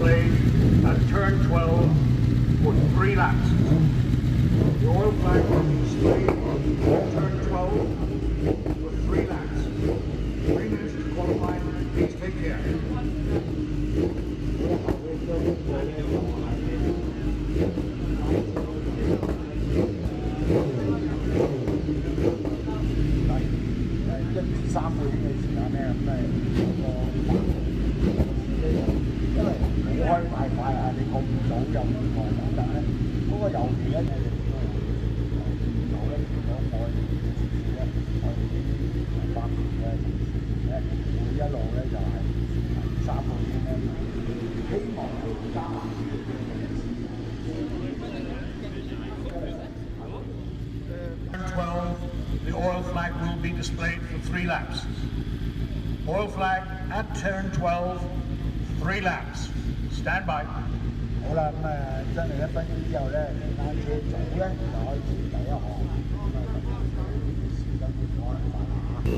displayed at turn 12 for 3 laps. The oil flag will be displayed at turn 12 for 3 laps. 3 minutes to qualify. Please take care. 1至3個圈嘅時間咧，咁因為你開太快啊，你過唔到又唔同等等咧，嗰個油期咧就見到咧，如果我哋咧，我哋啲發電嘅同事咧，會一路咧就係3個圈咧，希望係加慢。12, the oil flag will be displayed for 3 laps. Oil flag at turn 12, 3 laps. Stand by. 好啦，真係1分鐘之後咧，單車組咧就開始第一項，小心啲唔好犯嚇。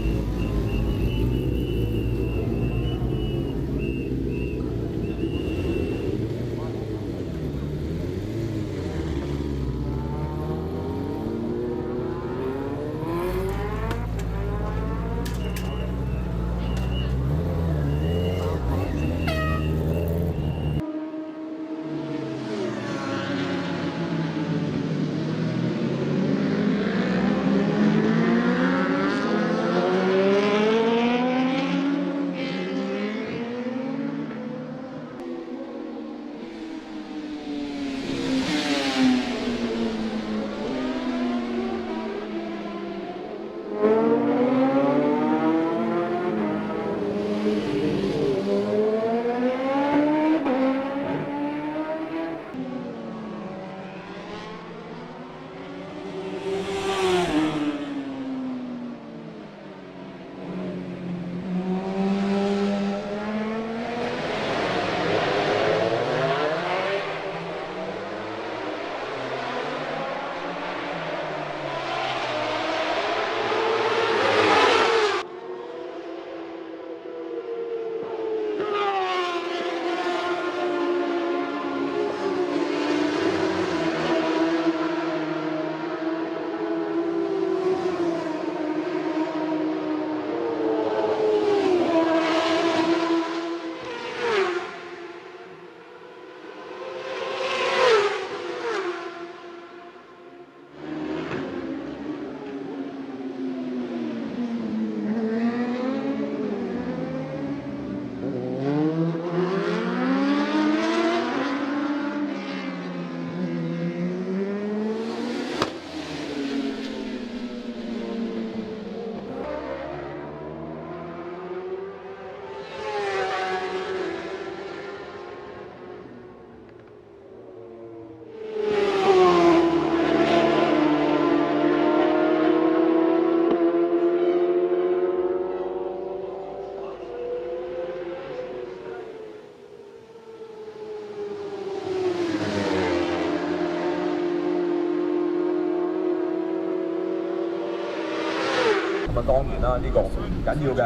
咁當然啦，呢個唔緊要嘅，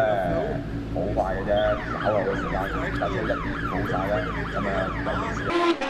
好快嘅啫，稍後嘅時間，架車一冇晒啦，咁第二次。